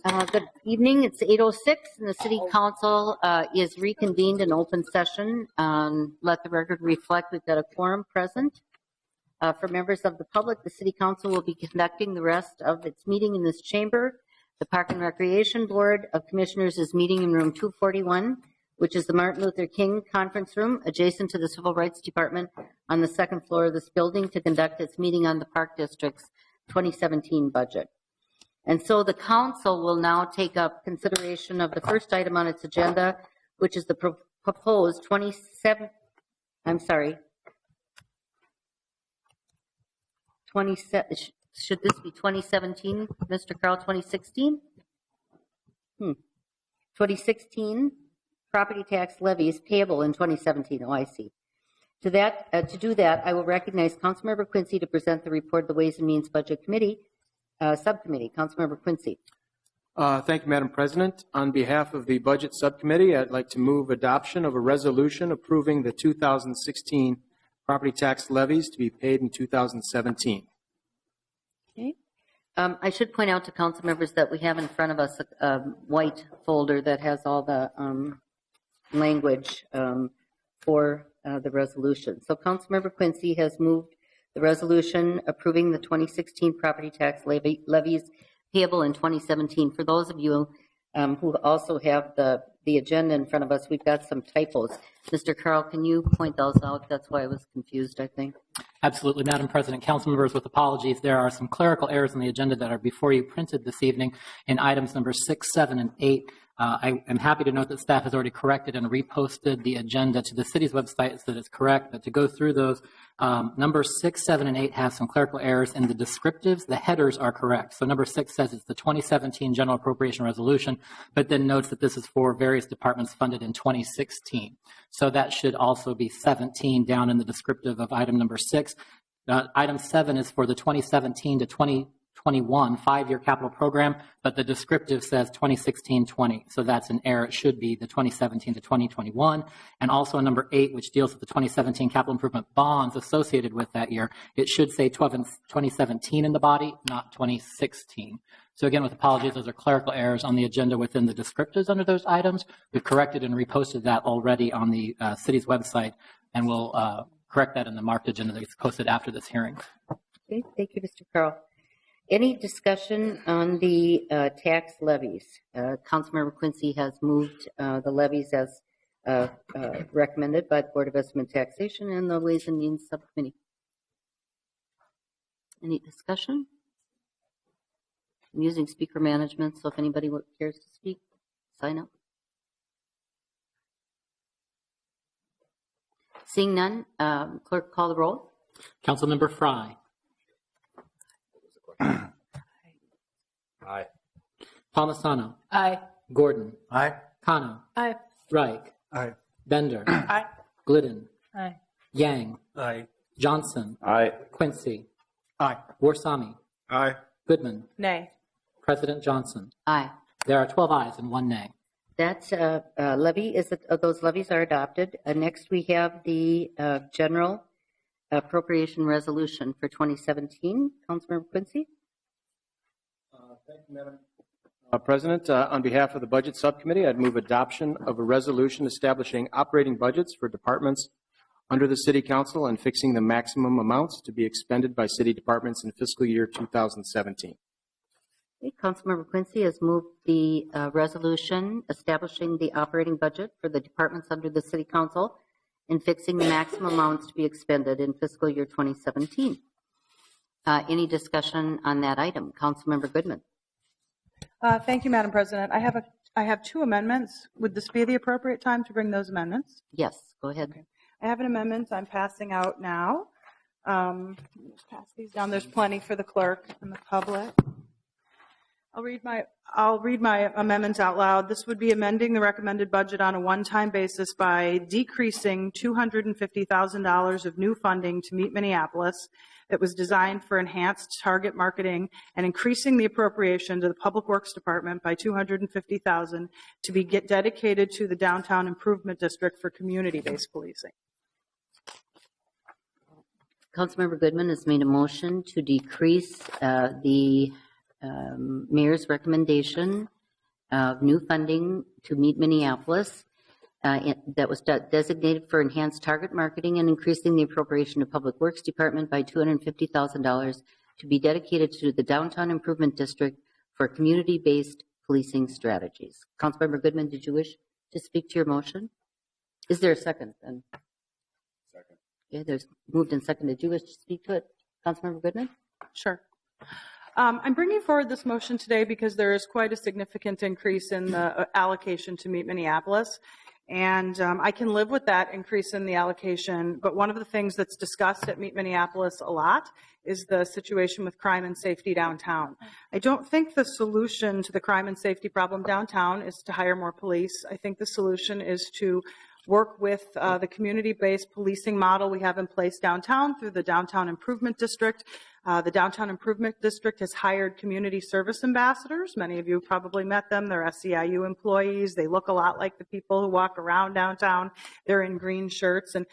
Good evening. It's 8:06 and the City Council is reconvened in open session. Let the record reflect we've got a quorum present. For members of the public, the City Council will be conducting the rest of its meeting in this chamber. The Park and Recreation Board of Commissioners is meeting in room 241, which is the Martin Luther King Conference Room, adjacent to the Civil Rights Department on the second floor of this building to conduct its meeting on the Park District's 2017 budget. And so the council will now take up consideration of the first item on its agenda, which is the proposed 27, should this be 2017, Mr. Carl, 2016? 2016 property tax levies payable in 2017. Oh, I see. To do that, I will recognize Councilmember Quincy to present the report of the Ways and Means Budget Committee. Subcommittee. Councilmember Quincy. Thank you, Madam President. On behalf of the Budget Subcommittee, I'd like to move adoption of a resolution approving the 2016 property tax levies to be paid in 2017. Okay. I should point out to council members that we have in front of us a white folder that has all the language for the resolution. So Councilmember Quincy has moved the resolution approving the 2016 property tax levies payable in 2017. For those of you who also have the agenda in front of us, we've got some typos. Mr. Carl, can you point those out? That's why I was confused, I think. Absolutely, Madam President. Council members, with apologies, there are some clerical errors on the agenda that are before you printed this evening in items number 6, 7, and 8. I am happy to note that staff has already corrected and reposted the agenda to the city's website so that it's correct. But to go through those, numbers 6, 7, and 8 have some clerical errors in the descriptives. The headers are correct. So number 6 says it's the 2017 General Appropriation Resolution, but then notes that this is for various departments funded in 2016. So that should also be 17 down in the descriptive of item number 6. Item 7 is for the 2017 to 2021 five-year capital program, but the descriptive says 2016-20. So that's an error. It should be the 2017 to 2021. And also number 8, which deals with the 2017 capital improvement bonds associated with that year, it should say 2017 in the body, not 2016. So again, with apologies, those are clerical errors on the agenda within the descriptives under those items. We've corrected and reposted that already on the city's website, and we'll correct that in the marked agenda that's posted after this hearing. Okay, thank you, Mr. Carl. Any discussion on the tax levies? Councilmember Quincy has moved the levies as recommended by the Board of Estimate and Taxation and the Ways and Means Subcommittee. Any discussion? I'm using speaker management, so if anybody cares to speak, sign up. Seeing none, clerk, call the roll. Councilmember Fry. Aye. Palmisano. Aye. Gordon. Aye. Kano. Aye. Reich. Aye. Bender. Aye. Glidden. Aye. Yang. Aye. Johnson. Aye. Quincy. Aye. Warsami. Aye. Goodman. Nay. President Johnson. Aye. There are 12 ayes and 1 nay. That's levy. Those levies are adopted. Next, we have the general appropriation resolution for 2017. Councilmember Quincy. Thank you, Madam President. On behalf of the Budget Subcommittee, I'd move adoption of a resolution establishing operating budgets for departments under the City Council and fixing the maximum amounts to be expended by city departments in fiscal year 2017. Okay, Councilmember Quincy has moved the resolution establishing the operating budget for the departments under the City Council and fixing the maximum amounts to be expended in fiscal year 2017. Any discussion on that item? Councilmember Goodman. Thank you, Madam President. I have 2 amendments. Would this be the appropriate time to bring those amendments? Yes, go ahead. Okay. I have an amendment I'm passing out now. Just pass these down. There's plenty for the clerk and the public. I'll read my amendments out loud. This would be amending the recommended budget on a one-time basis by decreasing $250,000 of new funding to Meet Minneapolis that was designed for enhanced target marketing and increasing the appropriation to the Public Works Department by $250,000 to be dedicated to the Downtown Improvement District for community-based policing. Councilmember Goodman has made a motion to decrease the Mayor's recommendation of new funding to Meet Minneapolis that was designated for enhanced target marketing and increasing the appropriation to Public Works Department by $250,000 to be dedicated to the Downtown Improvement District for community-based policing strategies. Councilmember Goodman, did you wish to speak to your motion? Is there a second then? Second. Yeah, there's moved and seconded. Did you wish to speak to it, Councilmember Goodman? Sure. I'm bringing forward this motion today because there is quite a significant increase in the allocation to Meet Minneapolis. And I can live with that increase in the allocation. But one of the things that's discussed at Meet Minneapolis a lot is the situation with crime and safety downtown. I don't think the solution to the crime and safety problem downtown is to hire more police. I think the solution is to work with the community-based policing model we have in place downtown through the Downtown Improvement District. The Downtown Improvement District has hired community service ambassadors. Many of you probably met them. They're SEIU employees. They look a lot like the people who walk around downtown. They're in green shirts. And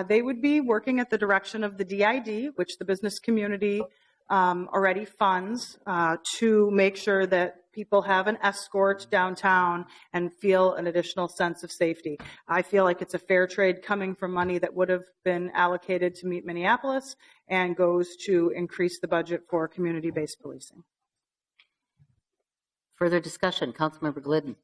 they would be working at the direction of the DID, which the business community already funds, to make sure that people have an escort downtown and feel an additional sense of safety. I feel like it's a fair trade coming from money that would have been allocated to Meet Minneapolis and goes to increase the budget for community-based policing. Further discussion, Councilmember Glidden.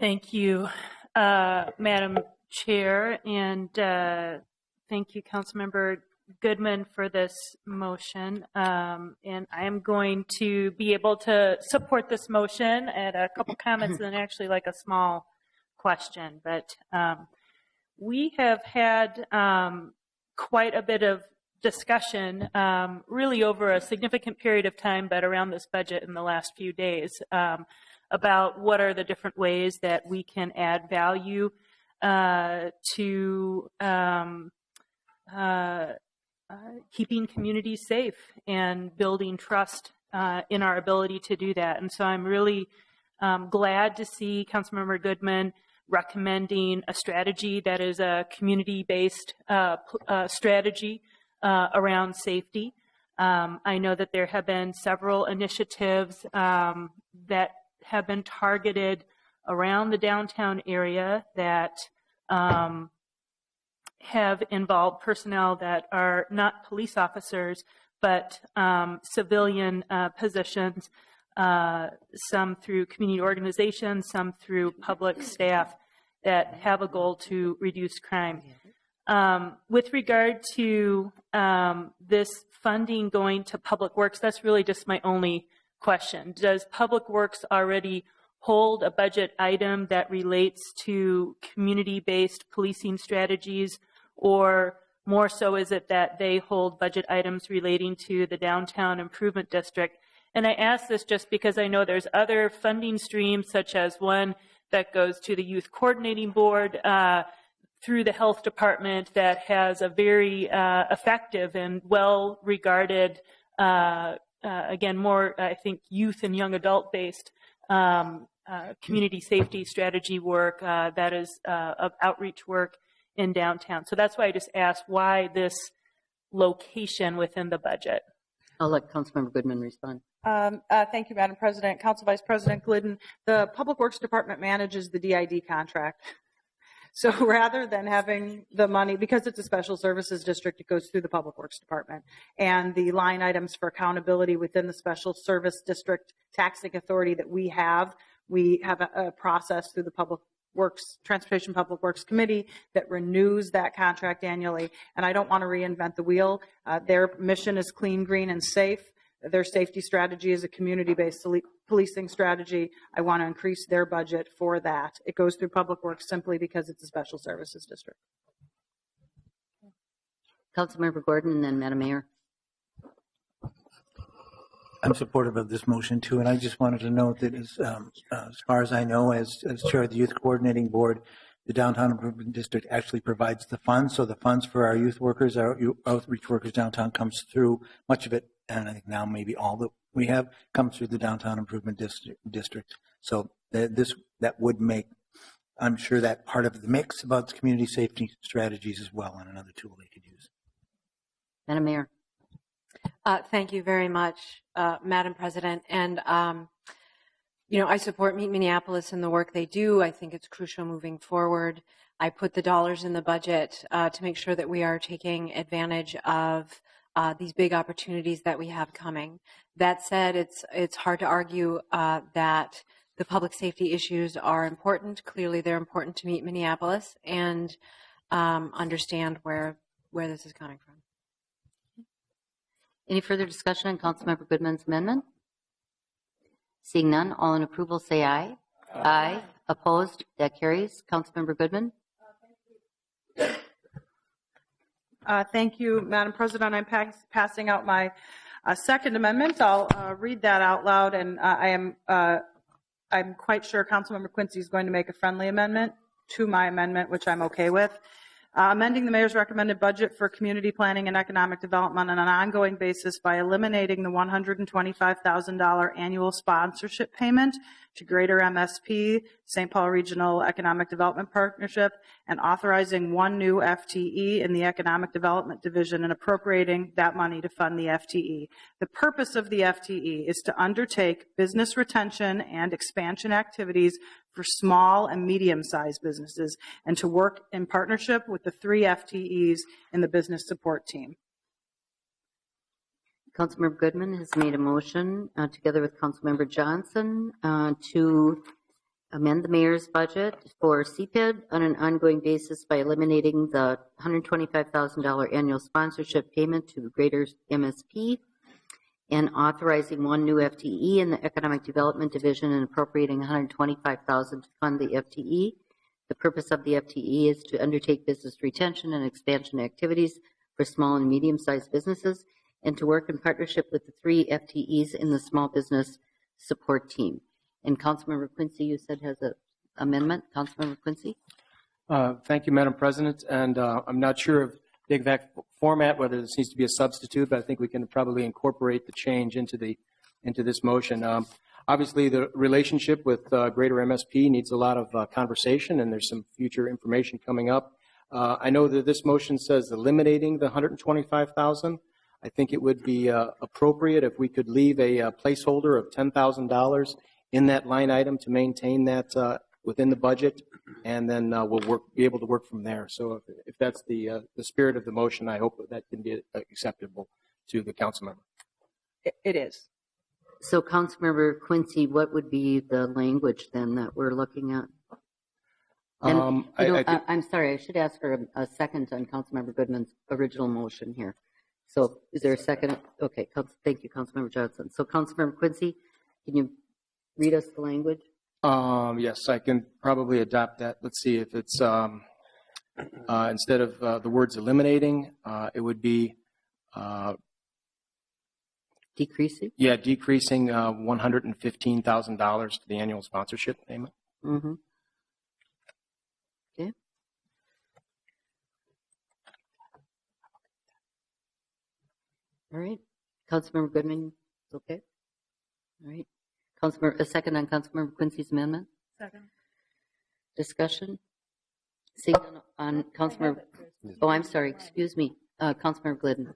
Thank you, Madam Chair, and thank you, Councilmember Goodman, for this motion. And I am going to be able to support this motion. I had a couple comments and then actually like a small question. But we have had quite a bit of discussion really over a significant period of time, but around this budget in the last few days, about what are the different ways that we can add value to keeping communities safe and building trust in our ability to do that. And so I'm really glad to see Councilmember Goodman recommending a strategy that is a community-based strategy around safety. I know that there have been several initiatives that have been targeted around the downtown area that have involved personnel that are not police officers, but civilian positions, some through community organizations, some through public staff that have a goal to reduce crime. With regard to this funding going to Public Works, that's really just my only question. Does Public Works already hold a budget item that relates to community-based policing strategies, or more so is it that they hold budget items relating to the Downtown Improvement District? And I ask this just because I know there's other funding streams, such as one that goes to the Youth Coordinating Board through the Health Department that has a very effective and well-regarded, again, more, I think, youth and young adult-based community safety strategy work that is of outreach work in downtown. So that's why I just asked why this location within the budget. I'll let Councilmember Goodman respond. Thank you, Madam President. Council Vice President Glidden, the Public Works Department manages the DID contract. So rather than having the money, because it's a special services district, it goes through the Public Works Department. And the line items for accountability within the special service district taxing authority that we have a process through the Public Works, Transportation Public Works Committee that renews that contract annually. And I don't want to reinvent the wheel. Their mission is clean, green, and safe. Their safety strategy is a community-based policing strategy. I want to increase their budget for that. It goes through Public Works simply because it's a special services district. Councilmember Gordon and then Madam Mayor. I'm supportive of this motion too, and I just wanted to note that as far as I know, as chair of the Youth Coordinating Board, the Downtown Improvement District actually provides the funds. So the funds for our youth workers, our outreach workers downtown comes through, much of it, and I think now maybe all that we have comes through the Downtown Improvement District. So that would make, I'm sure, that part of the mix about community safety strategies as well, and another tool they could use. Madam Mayor. Thank you very much, Madam President. And, I support Meet Minneapolis and the work they do. I think it's crucial moving forward. I put the dollars in the budget to make sure that we are taking advantage of these big opportunities that we have coming. That said, it's hard to argue that the public safety issues are important. Clearly, they're important to Meet Minneapolis, and understand where this is coming from. Any further discussion on Councilmember Goodman's amendment? Seeing none, all in approval say aye. Aye. Opposed? That carries. Councilmember Goodman? Thank you, Madam President. I'm passing out my second amendment. I'll read that out loud, and I'm quite sure Councilmember Quincy is going to make a friendly amendment to my amendment, which I'm okay with. Amending the mayor's recommended budget for community planning and economic development on an ongoing basis by eliminating the $125,000 annual sponsorship payment to Greater MSP, St. Paul Regional Economic Development Partnership, and authorizing one new FTE in the Economic Development Division and appropriating that money to fund the FTE. The purpose of the FTE is to undertake business retention and expansion activities for small and medium-sized businesses, and to work in partnership with the 3 FTEs in the business support team. Councilmember Goodman has made a motion together with Councilmember Johnson to amend the mayor's budget for CPID on an ongoing basis by eliminating the $125,000 annual sponsorship payment to Greater MSP and authorizing one new FTE in the Economic Development Division and appropriating $125,000 to fund the FTE. The purpose of the FTE is to undertake business retention and expansion activities for small and medium-sized businesses and to work in partnership with the 3 FTEs in the small business support team. And Councilmember Quincy, you said has an amendment. Councilmember Quincy? Thank you, Madam President. And I'm not sure of the exact format, whether this needs to be a substitute, but I think we can probably incorporate the change into this motion. Obviously, the relationship with Greater MSP needs a lot of conversation, and there's some future information coming up. I know that this motion says eliminating the $125,000. I think it would be appropriate if we could leave a placeholder of $10,000 in that line item to maintain that within the budget, and then we'll be able to work from there. So if that's the spirit of the motion, I hope that can be acceptable to the council member. It is. So Councilmember Quincy, what would be the language then that we're looking at? And, I'm sorry, I should ask for a second on Councilmember Goodman's original motion here. So is there a second? Okay, thank you, Councilmember Johnson. So Councilmember Quincy, can you read us the language? Yes, I can probably adopt that. Let's see if it's instead of the words eliminating, it would be decreasing? Yeah, decreasing $115,000 to the annual sponsorship payment. Mm-hmm. Okay. All right. Councilmember Goodman, okay. All right. A second on Councilmember Quincy's amendment? Second. Discussion? Seeing on Councilmember, oh, I'm sorry, excuse me, Councilmember Glidden.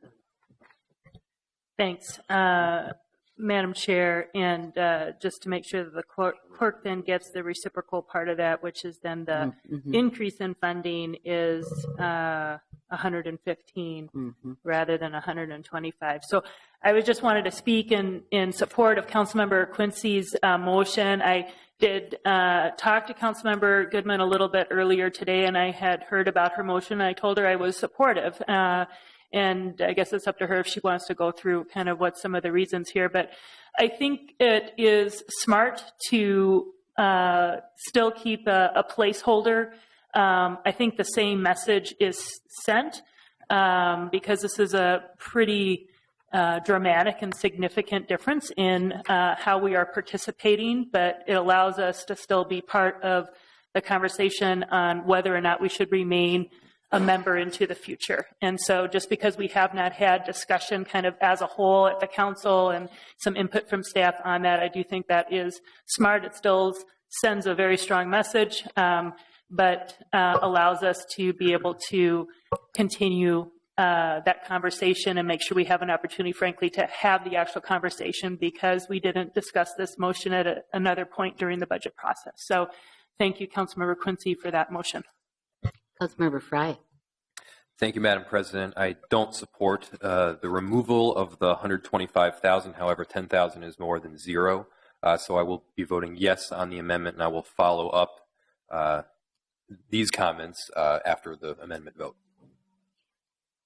Thanks, Madam Chair. And just to make sure that the clerk then gets the reciprocal part of that, which is then the increase in funding is 115 rather than 125. So I just wanted to speak in support of Councilmember Quincy's motion. I did talk to Councilmember Goodman a little bit earlier today, and I had heard about her motion. I told her I was supportive. And I guess it's up to her if she wants to go through kind of what some of the reasons here. But I think it is smart to still keep a placeholder. I think the same message is sent because this is a pretty dramatic and significant difference in how we are participating, but it allows us to still be part of the conversation on whether or not we should remain a member into the future. And so just because we have not had discussion kind of as a whole at the council and some input from staff on that, I do think that is smart. It still sends a very strong message, but allows us to be able to continue that conversation and make sure we have an opportunity, frankly, to have the actual conversation because we didn't discuss this motion at another point during the budget process. So thank you, Councilmember Quincy, for that motion. Councilmember Frye. Thank you, Madam President. I don't support the removal of the $125,000. However, $10,000 is more than zero. So I will be voting yes on the amendment, and I will follow up these comments after the amendment vote.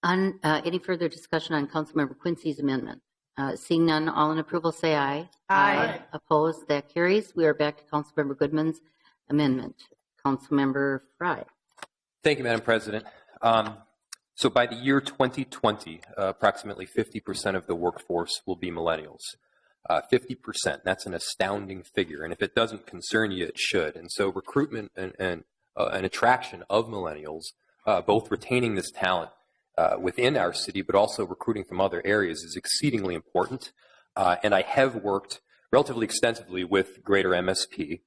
On any further discussion on Councilmember Quincy's amendment? Seeing none, all in approval say aye. Aye. Opposed? That carries. We are back to Councilmember Goodman's amendment. Councilmember Frye. Thank you, Madam President. So by the year 2020, approximately 50% of the workforce will be millennials. 50%, that's an astounding figure. And if it doesn't concern you, it should. And so recruitment and attraction of millennials, both retaining this talent within our city, but also recruiting from other areas is exceedingly important. And I have worked relatively extensively with Greater MSP,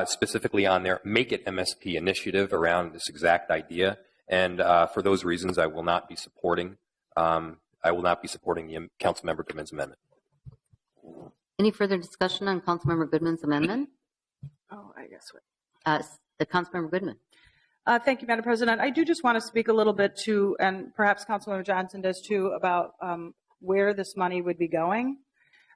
specifically on their Make It MSP initiative around this exact idea. And for those reasons, I will not be supporting the Councilmember Goodman's amendment. Any further discussion on Councilmember Goodman's amendment? Oh, I guess what? The Councilmember Goodman. Thank you, Madam President. I do just want to speak a little bit to, and perhaps Councilmember Johnson does too, about where this money would be going.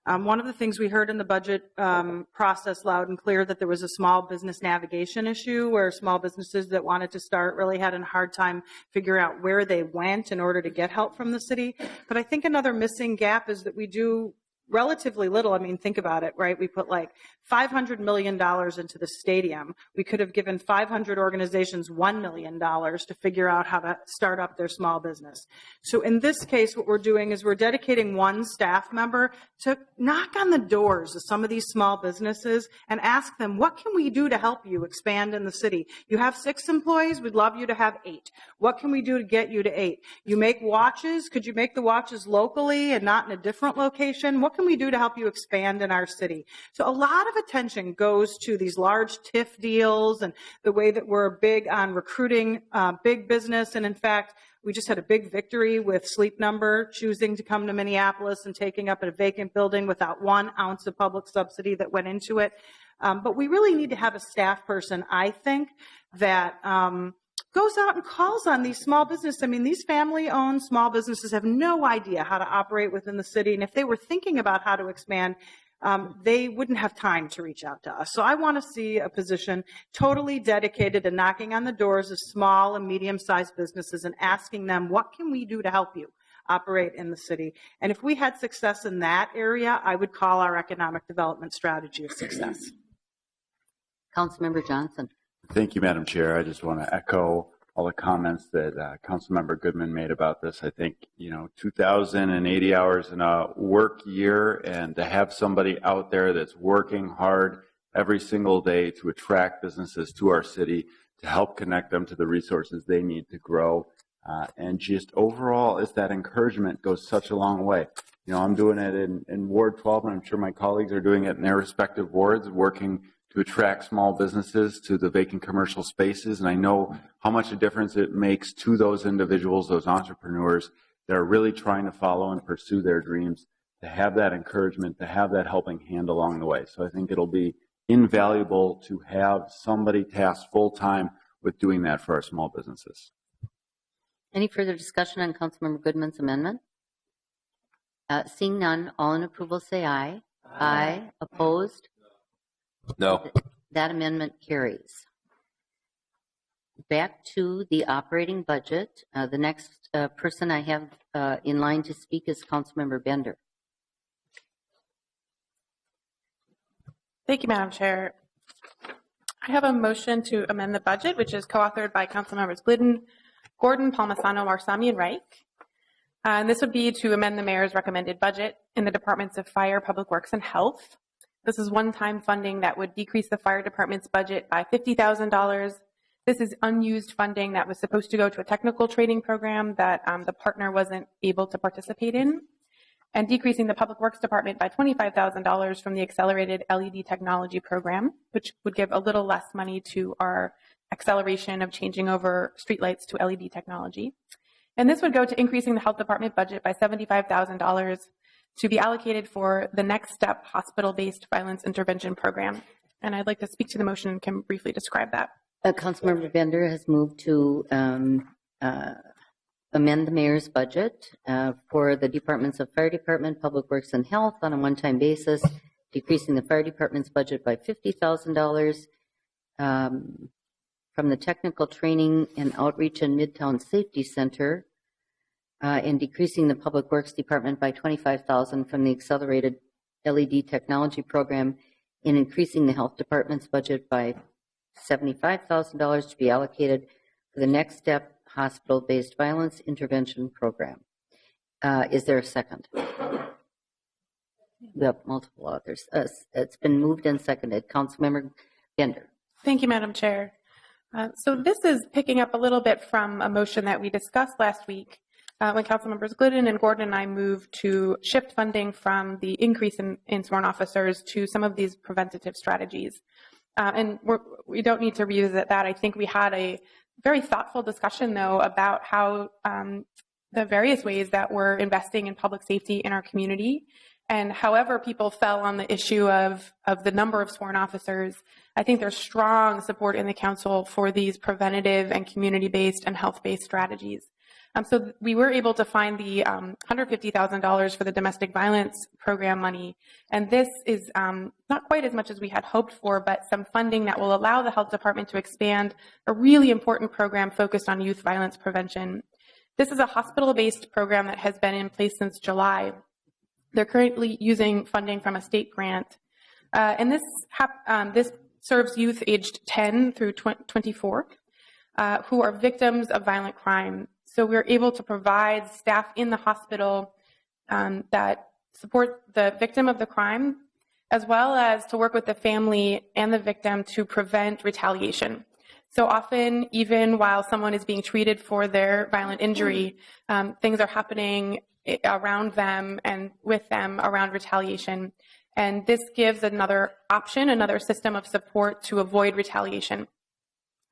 One of the things we heard in the budget process loud and clear that there was a small business navigation issue where small businesses that wanted to start really had a hard time figuring out where they went in order to get help from the city. But I think another missing gap is that we do relatively little. I mean, think about it, right? We put like $500 million into the stadium. We could have given 500 organizations $1 million to figure out how to start up their small business. So in this case, what we're doing is we're dedicating one staff member to knock on the doors of some of these small businesses and ask them, what can we do to help you expand in the city? You have 6 employees. We'd love you to have 8. What can we do to get you to 8? You make watches. Could you make the watches locally and not in a different location? What can we do to help you expand in our city? So a lot of attention goes to these large TIF deals and the way that we're big on recruiting big business. And in fact, we just had a big victory with Sleep Number choosing to come to Minneapolis and taking up a vacant building without 1 ounce of public subsidy that went into it. But we really need to have a staff person, I think, that goes out and calls on these small businesses. I mean, these family-owned small businesses have no idea how to operate within the city. And if they were thinking about how to expand, they wouldn't have time to reach out to us. So I want to see a position totally dedicated to knocking on the doors of small and medium-sized businesses and asking them, what can we do to help you operate in the city? And if we had success in that area, I would call our economic development strategy a success. Councilmember Johnson. Thank you, Madam Chair. I just want to echo all the comments that Councilmember Goodman made about this. I think, 2,080 hours in a work year, and to have somebody out there that's working hard every single day to attract businesses to our city, to help connect them to the resources they need to grow. And just overall, is that encouragement goes such a long way. I'm doing it in Ward 12, and I'm sure my colleagues are doing it in their respective wards, working to attract small businesses to the vacant commercial spaces. And I know how much a difference it makes to those individuals, those entrepreneurs that are really trying to follow and pursue their dreams, to have that encouragement, to have that helping hand along the way. So I think it'll be invaluable to have somebody tasked full-time with doing that for our small businesses. Any further discussion on Councilmember Goodman's amendment? Seeing none, all in approval say aye. Aye. Opposed? No. That amendment carries. Back to the operating budget. The next person I have in line to speak is Councilmember Bender. Thank you, Madam Chair. I have a motion to amend the budget, which is co-authored by Councilmembers Glidden, Gordon, Palmisano, Marsami, and Reich. And this would be to amend the mayor's recommended budget in the departments of Fire, Public Works, and Health. This is one-time funding that would decrease the fire department's budget by $50,000. This is unused funding that was supposed to go to a technical training program that the partner wasn't able to participate in, and decreasing the Public Works Department by $25,000 from the accelerated LED technology program, which would give a little less money to our acceleration of changing over streetlights to LED technology. And this would go to increasing the health department budget by $75,000 to be allocated for the Next Step hospital-based violence intervention program. And I'd like to speak to the motion and can briefly describe that. Councilmember Bender has moved to amend the mayor's budget for the departments of Fire Department, Public Works, and Health on a one-time basis, decreasing the Fire Department's budget by $50,000 from the Technical Training and Outreach and Midtown Safety Center, and decreasing the Public Works Department by $25,000 from the Accelerated LED Technology Program, and increasing the Health Department's budget by $75,000 to be allocated for the Next Step hospital-based violence intervention program. Is there a second? We have multiple others. It's been moved and seconded. Councilmember Bender. Thank you, Madam Chair. So this is picking up a little bit from a motion that we discussed last week when Councilmembers Glidden and Gordon and I moved to shift funding from the increase in sworn officers to some of these preventative strategies. And we don't need to revisit that. I think we had a very thoughtful discussion, though, about how the various ways that we're investing in public safety in our community. And however people fell on the issue of the number of sworn officers, I think there's strong support in the council for these preventative and community-based and health-based strategies. So we were able to find the $150,000 for the domestic violence program money. And this is not quite as much as we had hoped for, but some funding that will allow the health department to expand a really important program focused on youth violence prevention. This is a hospital-based program that has been in place since July. They're currently using funding from a state grant. And this serves youth aged 10 through 24 who are victims of violent crime. So we're able to provide staff in the hospital that support the victim of the crime, as well as to work with the family and the victim to prevent retaliation. So often, even while someone is being treated for their violent injury, things are happening around them and with them around retaliation. And this gives another option, another system of support to avoid retaliation.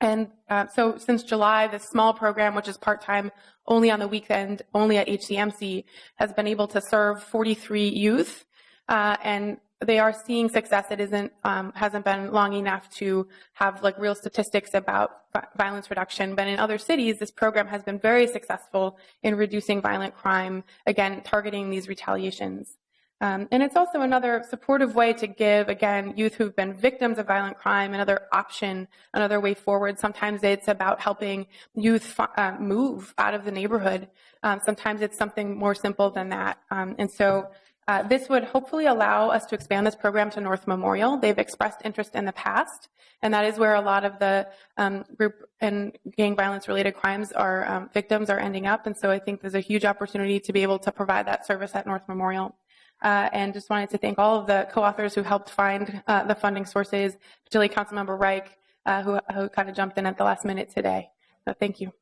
And so since July, this small program, which is part-time, only on the weekend, only at HCMC, has been able to serve 43 youth, and they are seeing success. It hasn't been long enough to have like real statistics about violence reduction, but in other cities, this program has been very successful in reducing violent crime, again, targeting these retaliations. And it's also another supportive way to give, again, youth who've been victims of violent crime another option, another way forward. Sometimes it's about helping youth move out of the neighborhood. Sometimes it's something more simple than that. And so this would hopefully allow us to expand this program to North Memorial. They've expressed interest in the past, and that is where a lot of the group and gang violence related crimes are victims are ending up. And so I think there's a huge opportunity to be able to provide that service at North Memorial. And just wanted to thank all of the co-authors who helped find the funding sources, particularly Councilmember Reich, who kind of jumped in at the last minute today. So thank you.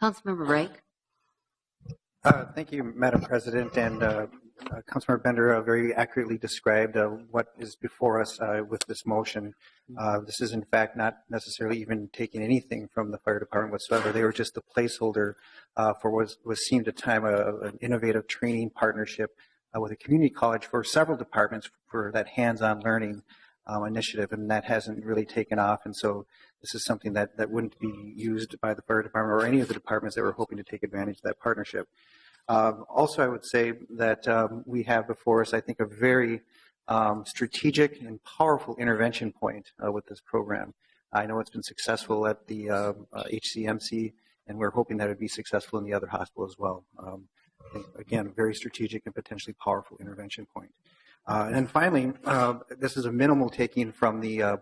Councilmember Reich. Thank you, Madam President, and Councilmember Bender very accurately described what is before us with this motion. This is, in fact, not necessarily even taking anything from the fire department whatsoever. They were just a placeholder for what was seemed at the time an innovative training partnership with a community college for several departments for that hands-on learning initiative, and that hasn't really taken off. And so this is something that wouldn't be used by the fire department or any of the departments that were hoping to take advantage of that partnership. Also, I would say that we have before us, I think, a very strategic and powerful intervention point with this program. I know it's been successful at the HCMC, and we're hoping that it would be successful in the other hospital as well. Again, a very strategic and potentially powerful intervention point. And then finally, this is a minimal taking from the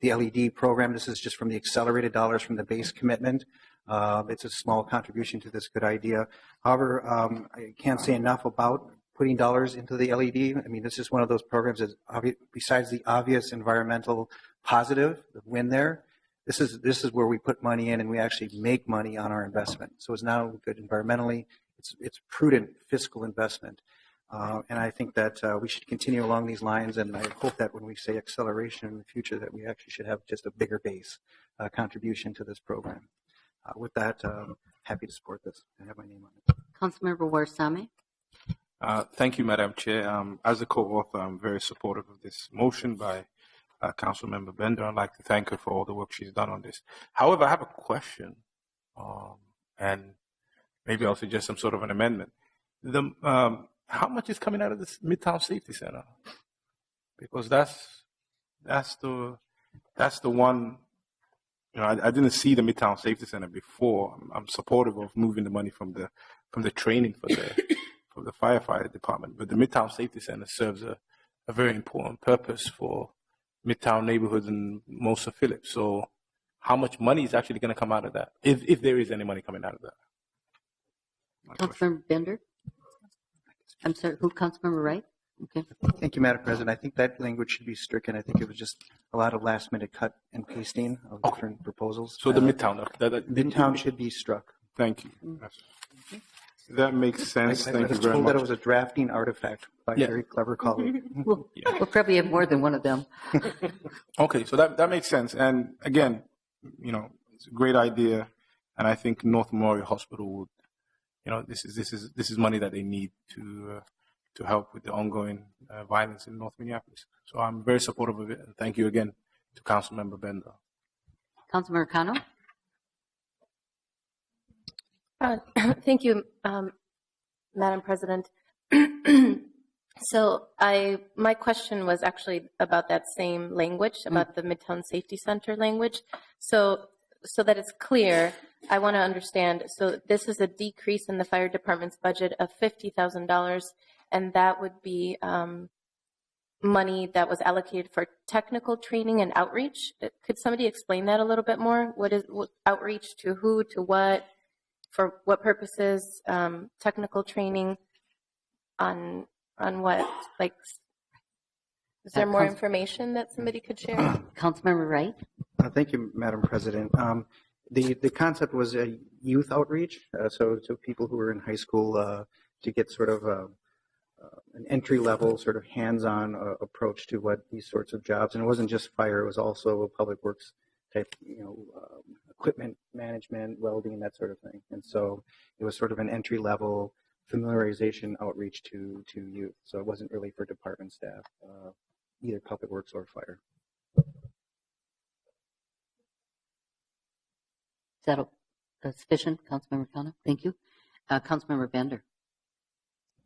LED program. This is just from the accelerated dollars from the base commitment. It's a small contribution to this good idea. However, I can't say enough about putting dollars into the LED. I mean, this is one of those programs that, besides the obvious environmental positive, the win there, this is where we put money in and we actually make money on our investment. So it's not only good environmentally, it's prudent fiscal investment. And I think that we should continue along these lines, and I hope that when we say acceleration in the future, that we actually should have just a bigger base contribution to this program. With that, happy to support this and have my name on it. Councilmember Warsame. Thank you, Madam Chair. As a co-author, I'm very supportive of this motion by Councilmember Bender. I'd like to thank her for all the work she's done on this. However, I have a question, and maybe I'll suggest some sort of an amendment. How much is coming out of this Midtown Safety Center? Because that's the one. You know, I didn't see the Midtown Safety Center before. I'm supportive of moving the money from the training for the firefighter department, but the Midtown Safety Center serves a very important purpose for Midtown neighborhoods and most of Phillips. So, how much money is actually going to come out of that, if there is any money coming out of that? Councilmember Bender. I'm sorry, who? Councilmember Wright? Okay. Thank you, Madam President. I think that language should be stricken. I think it was just a lot of last-minute cut and pasting of different proposals. So the Midtown, Midtown should be struck. Thank you. That makes sense. I Thank you was very told much. that it was a drafting artifact by a very clever colleague. We'll probably have more than one of them. Okay, so that makes sense. And again, you know, it's a great idea, and I think North Memorial Hospital would, you know, this is money that they need to help with the ongoing violence in North Minneapolis. So I'm very supportive of it, and thank you again to Councilmember Bender. Councilmember Cano. Thank you, Madam President. So my question was actually about that same language, about the Midtown Safety Center language. So that it's clear, I want to understand. So this is a decrease in the fire department's budget of $50,000, and that would be money that was allocated for technical training and outreach. Could somebody explain that a little bit more? What outreach to who, to what? For what purposes? Technical training on what? Like, is there more information that somebody could share? Councilmember Wright. Thank you, Madam President. The concept was a youth outreach, so people who were in high school to get sort of an entry-level, sort of hands-on approach to what these sorts of jobs. And it wasn't just fire; it was also a public works type, equipment management, welding, that sort of thing. And so it was sort of an entry-level familiarization outreach to youth. So it wasn't really for department staff, either public works or fire. Is that sufficient, Councilmember Cano? Thank you. Councilmember Bender.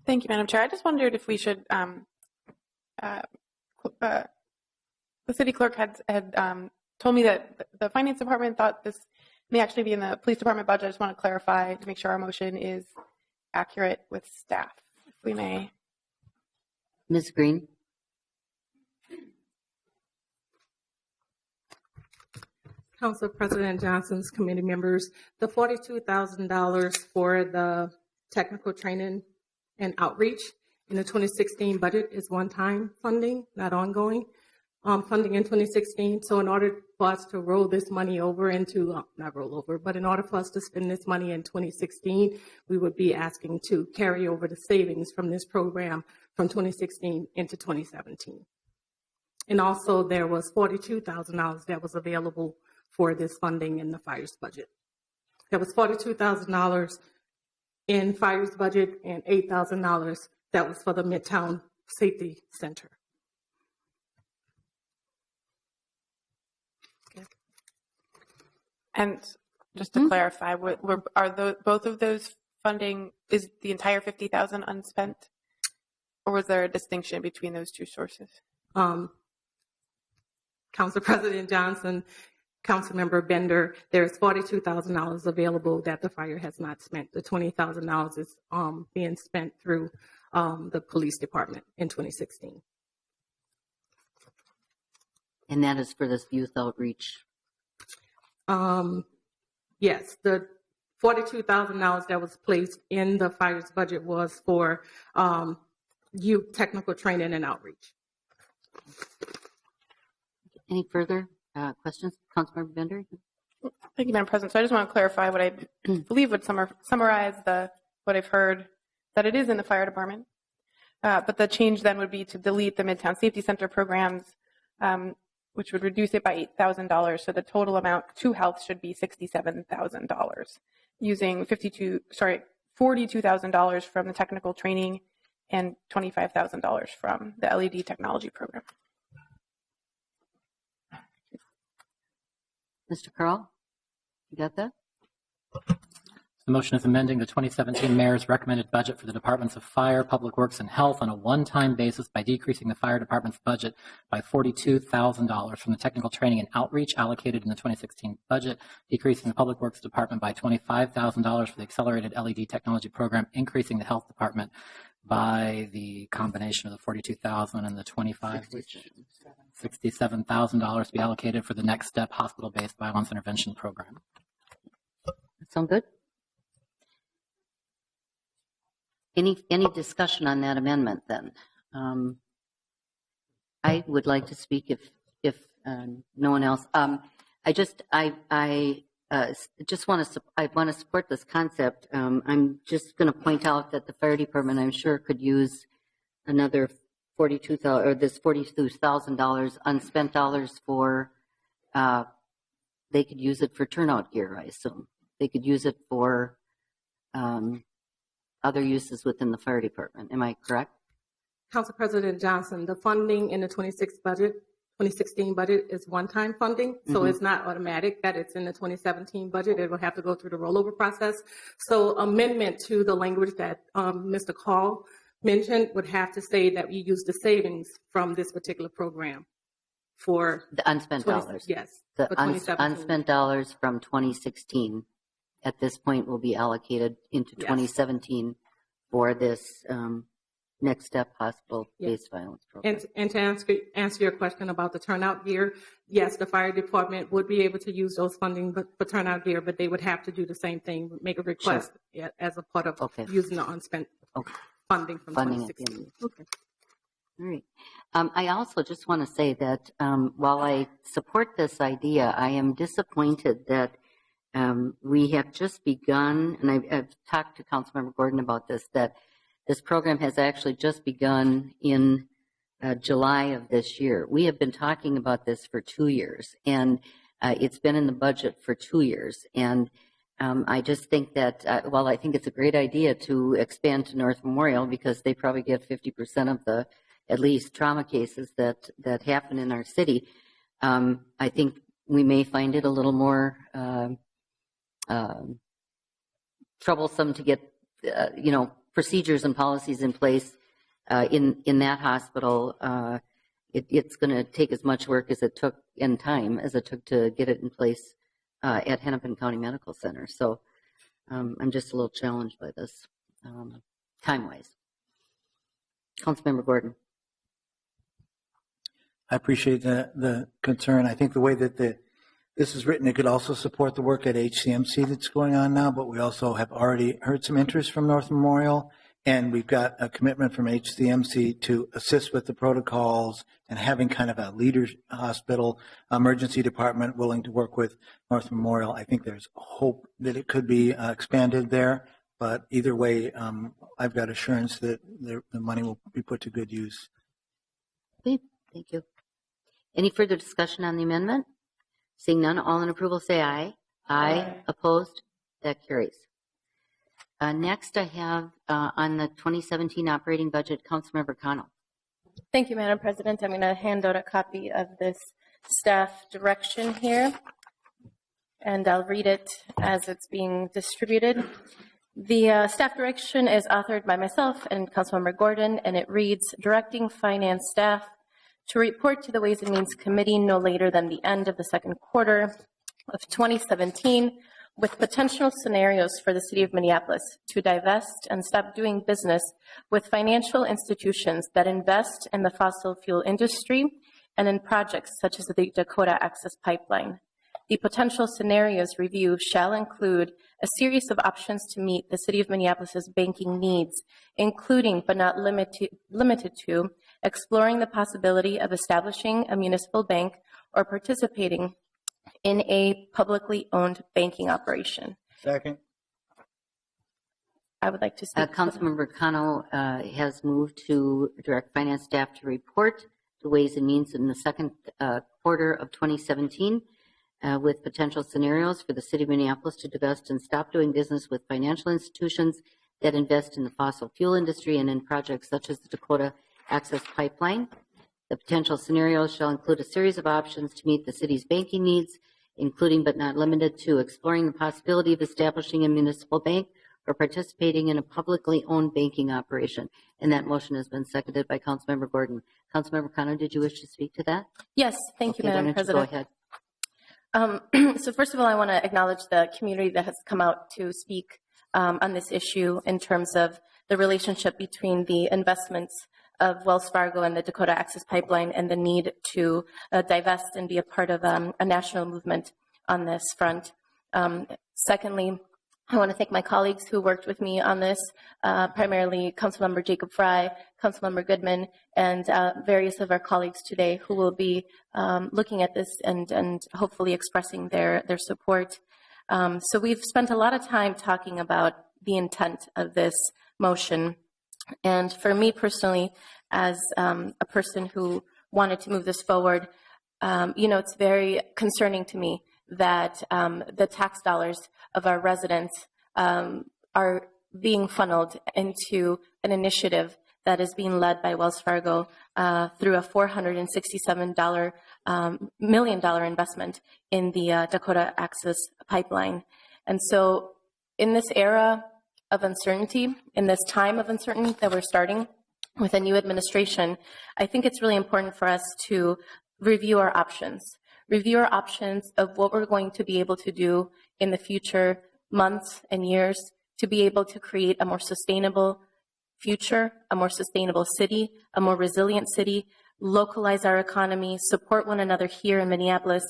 Thank you, Madam Chair. I just wondered if we should, the city clerk had told me that the finance department thought this may actually be in the police department budget. I just want to clarify to make sure our motion is accurate with staff, if we may. Ms. Green. Council President Johnson's committee members, the $42,000 for the technical training and outreach in the 2016 budget is one-time funding, not ongoing funding in 2016. So in order for us to roll this money over into, not roll over, but in order for us to spend this money in 2016, we would be asking to carry over the savings from this program from 2016 into 2017. And also there was $42,000 that was available for this funding in the fire's budget. There was $42,000 in fire's budget and $8,000 that was for the Midtown Safety Center. And just to clarify, both of those funding, is the entire $50,000 unspent? Or was there a distinction between those two sources? Council President Johnson, Councilmember Bender, there's $42,000 available that the fire has not spent. The $20,000 is being spent through the police department in 2016. And that is for this youth outreach. Yes, the $42,000 that was placed in the fire's budget was for youth technical training and outreach. Any further questions, Councilmember Bender? Thank you, Madam President. So I just want to clarify what I believe would summarize what I've heard, that it is in the fire department. But the change then would be to delete the Midtown Safety Center programs, which would reduce it by $8,000. So the total amount to health should be $67,000. using $42,000 from the technical training and $25,000 from the LED technology program. Mr. Carl, you got that? The motion is amending the 2017 mayor's recommended budget for the departments of Fire, Public Works, and Health on a one-time basis by decreasing the fire department's budget by $42,000 from the technical training and outreach allocated in the 2016 budget, decreasing the Public Works department by $25,000 for the accelerated LED technology program, increasing the Health department by the combination of the $42,000 and the $67,000 to be allocated for the Next Step hospital-based violence intervention program. Sound good? Any discussion on that amendment then? I would like to speak if no one else. I just want to support this concept. I'm just going to point out that the fire department, I'm sure, could use another $42,000 or this $42,000 unspent dollars for. They could use it for turnout gear, I assume. They could use it for other uses within the fire department. Am I correct? Council President Johnson, the funding in the 2016 budget is one-time funding, so it's not automatic that it's in the 2017 budget. It will have to go through the rollover process. So amendment to the language that Mr. Call mentioned would have to say that we use the savings from this particular program for the unspent dollars. Yes. The unspent dollars from 2016 at this point will be allocated into 2017 for this Next Step hospital-based violence program. And to answer your question about the turnout gear, yes, the fire department would be able to use those funding for turnout gear, but they would have to do the same thing, make a request as a part of using the unspent funding from 2016. Okay. All right. I also just want to say that while I support this idea, I am disappointed that we have just begun, and I've talked to Councilmember Gordon about this, that this program has actually just begun in July of this year. We have been talking about this for 2 years, and it's been in the budget for 2 years. And I just think that, while I think it's a great idea to expand to North Memorial because they probably get 50% of the, at least, trauma cases that happen in our city, I think we may find it a little more troublesome to get, procedures and policies in place in that hospital. It's going to take as much work as it took in time as it took to get it in place at Hennepin County Medical Center. So I'm just a little challenged by this time-wise. Councilmember Gordon. I appreciate the concern. I think the way that this is written, it could also support the work at HCMC that's going on now, but we also have already heard some interest from North Memorial, and we've got a commitment from HCMC to assist with the protocols and having kind of a leader hospital emergency department willing to work with North Memorial. I think there's hope that it could be expanded there, but either way, I've got assurance that the money will be put to good use. Okay, thank you. Any further discussion on the amendment? Seeing none, all in approval say aye. Aye. Opposed? That carries. Next, I have on the 2017 operating budget, Councilmember Connell. Thank you, Madam President. I'm going to hand out a copy of this staff direction here, and I'll read it as it's being distributed. The staff direction is authored by myself and Councilmember Gordon, and it reads, directing finance staff to report to the Ways and Means Committee no later than the end of the second quarter of 2017 with potential scenarios for the City of Minneapolis to divest and stop doing business with financial institutions that invest in the fossil fuel industry and in projects such as the Dakota Access Pipeline. The potential scenarios review shall include a series of options to meet the City of Minneapolis's banking needs, including but not limited to exploring the possibility of establishing a municipal bank or participating in a publicly owned banking operation. Second. I would like to speak. Councilmember Connell has moved to direct finance staff to report the Ways and Means in the second quarter of 2017 with potential scenarios for the city of Minneapolis to divest and stop doing business with financial institutions that invest in the fossil fuel industry and in projects such as the Dakota Access Pipeline. The potential scenarios shall include a series of options to meet the city's banking needs, including but not limited to exploring the possibility of establishing a municipal bank or participating in a publicly owned banking operation. And that motion has been seconded by Councilmember Gordon. Councilmember Connor, did you wish to speak to that? Yes, thank you, Okay, Madam why don't President. you go ahead. So first of all, I want to acknowledge the community that has come out to speak on this issue in terms of the relationship between the investments of Wells Fargo and the Dakota Access Pipeline and the need to divest and be a part of a national movement on this front. Secondly, I want to thank my colleagues who worked with me on this, primarily Councilmember Jacob Fry, Councilmember Goodman, and various of our colleagues today who will be looking at this and hopefully expressing their support. So we've spent a lot of time talking about the intent of this motion. And for me personally, as a person who wanted to move this forward, it's very concerning to me that the tax dollars of our residents are being funneled into an initiative that is being led by Wells Fargo through a $467 million investment in the Dakota Access Pipeline. And so in this era of uncertainty, in this time of uncertainty that we're starting with a new administration, I think it's really important for us to review our options of what we're going to be able to do in the future months and years to be able to create a more sustainable future, a more sustainable city, a more resilient city, localize our economy, support one another here in Minneapolis,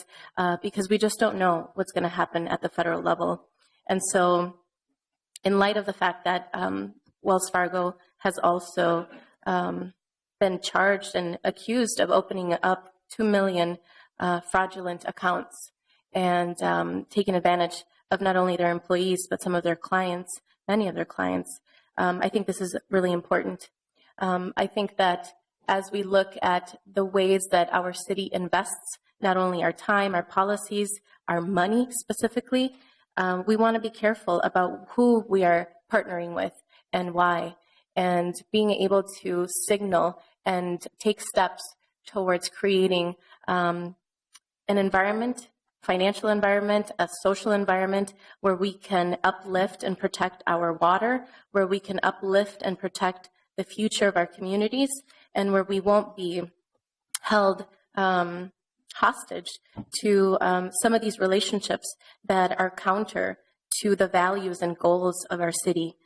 because we just don't know what's going to happen at the federal level. And so in light of the fact that Wells Fargo has also been charged and accused of opening up 2 million fraudulent accounts and taking advantage of not only their employees, but some of their clients, many of their clients. I think this is really important. I think that as we look at the ways that our city invests, not only our time, our policies, our money specifically, we want to be careful about who we are partnering with and why, and being able to signal and take steps towards creating an environment, financial environment, a social environment where we can uplift and protect our water, where we can uplift and protect the future of our communities, and where we won't be held hostage to some of these relationships that are counter to the values and goals of our city,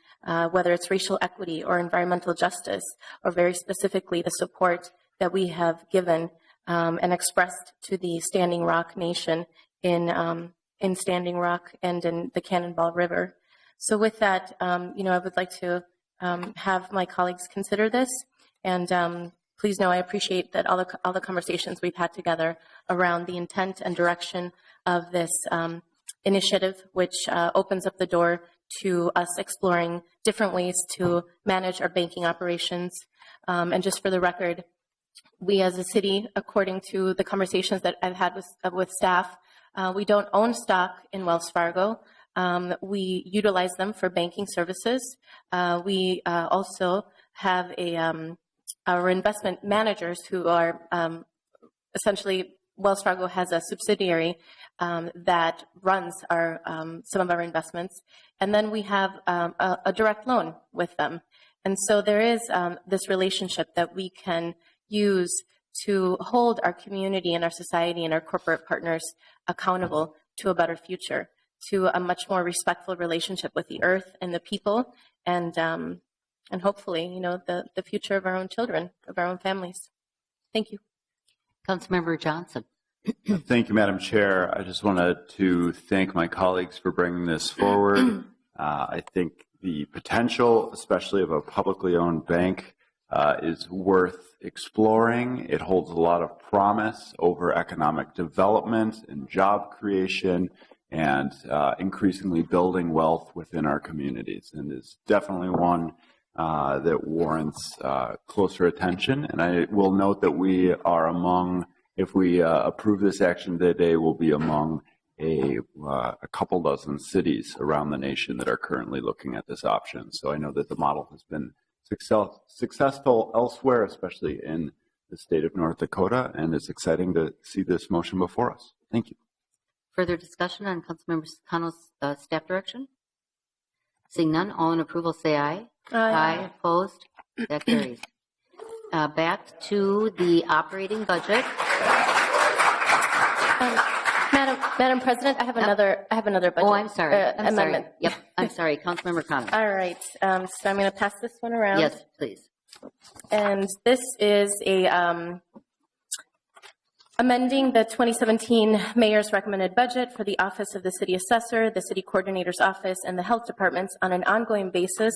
whether it's racial equity or environmental justice, or very specifically the support that we have given and expressed to the Standing Rock Nation in Standing Rock and in the Cannonball River. So with that, I would like to have my colleagues consider this, and please know I appreciate that all the conversations we've had together around the intent and direction of this initiative, which opens up the door to us exploring different ways to manage our banking operations. And just for the record, we as a city, according to the conversations that I've had with staff, we don't own stock in Wells Fargo. We utilize them for banking services. We also have our investment managers who are essentially, Wells Fargo has a subsidiary that runs some of our investments. And then we have a direct loan with them. And so there is this relationship that we can use to hold our community and our society and our corporate partners accountable to a better future, to a much more respectful relationship with the earth and the people, and hopefully, the future of our own children, of our own families. Thank you. Councilmember Johnson. Thank you, Madam Chair. I just wanted to thank my colleagues for bringing this forward. I think the potential, especially of a publicly owned bank, is worth exploring. It holds a lot of promise over economic development and job creation, and increasingly building wealth within our communities, and is definitely one that warrants closer attention. And I will note that we are among, if we approve this action today, we'll be among a couple dozen cities around the nation that are currently looking at this option. So I know that the model has been successful elsewhere, especially in the state of North Dakota, and it's exciting to see this motion before us. Thank you. Further discussion on Councilmember Cano's staff direction? Seeing none, all in approval say aye. Aye. Opposed? That carries. Back to the operating budget. Madam President, I have another budget. Oh, I'm sorry. Amendment. Sorry. Yep, I'm sorry. Councilmember Cano. All right. So I'm going to pass this one around. Yes, please. And this is a amending the 2017 Mayor's recommended budget for the Office of the City Assessor, the City Coordinator's Office, and the Health Departments on an ongoing basis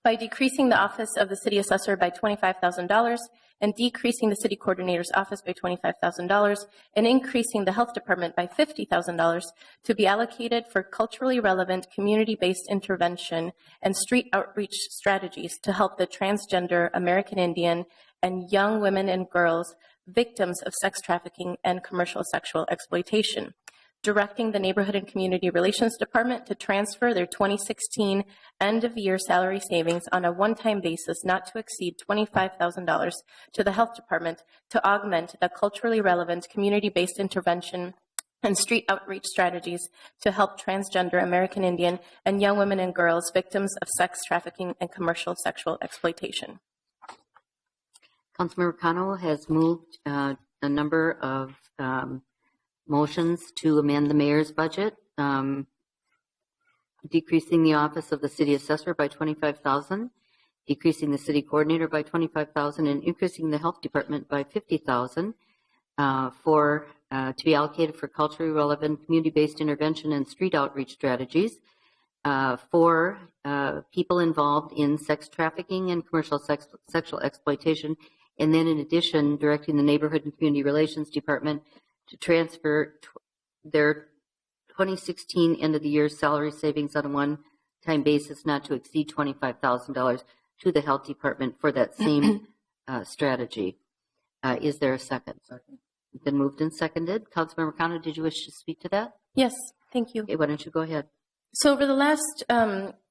by decreasing the Office of the City Assessor by $25,000 and decreasing the City Coordinator's Office by $25,000 and increasing the Health Department by $50,000 to be allocated for culturally relevant community-based intervention and street outreach strategies to help the transgender, American Indian, and young women and girls victims of sex trafficking and commercial sexual exploitation. Directing the Neighborhood and Community Relations Department to transfer their 2016 end-of-year salary savings on a one-time basis not to exceed $25,000 to the Health Department to augment the culturally relevant community-based intervention and street outreach strategies to help transgender, American Indian, and young women and girls victims of sex trafficking and commercial sexual exploitation. Councilmember Cano has moved a number of motions to amend the mayor's budget, decreasing the office of the city assessor by $25,000, decreasing the city coordinator by $25,000, and increasing the health department by $50,000 to be allocated for culturally relevant community-based intervention and street outreach strategies for people involved in sex trafficking and commercial sexual exploitation. And then in addition, directing the Neighborhood and Community Relations Department to transfer their 2016 end of the year salary savings on a one-time basis not to exceed $25,000 to the Health Department for that same strategy. Is there a second? Second. Been moved and seconded. Councilmember Cano, did you wish to speak to that? Yes, thank you. Okay, why don't you go ahead? So over the last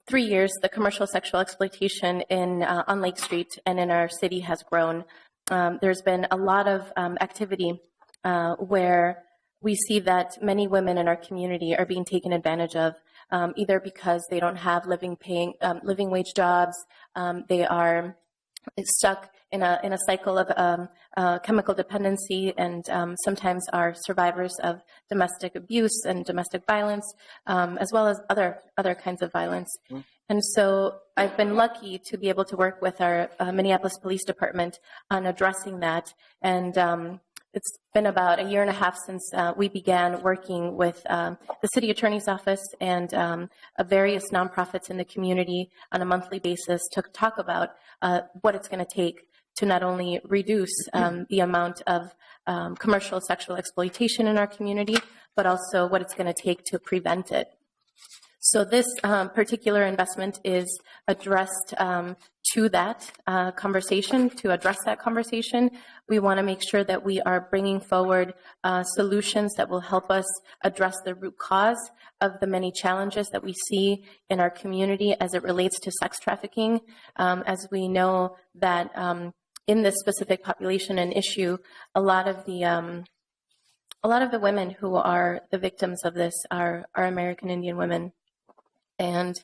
3 years, the commercial sexual exploitation on Lake Street and in our city has grown. There's been a lot of activity where we see that many women in our community are being taken advantage of, either because they don't have living wage jobs, they are stuck in a cycle of chemical dependency, and sometimes are survivors of domestic abuse and domestic violence, as well as other kinds of violence. Mm-hmm. And so I've been lucky to be able to work with our Minneapolis Police Department on addressing that. And it's been about a year and a half since we began working with the city attorney's office and various nonprofits in the community on a monthly basis to talk about what it's going to take to not only reduce the amount of commercial sexual exploitation in our community, but also what it's going to take to prevent it. So this particular investment is addressed to that conversation. To address that conversation, we want to make sure that we are bringing forward solutions that will help us address the root cause of the many challenges that we see in our community as it relates to sex trafficking. As we know that in this specific population and issue, a lot of the women who are the victims of this are American Indian women. And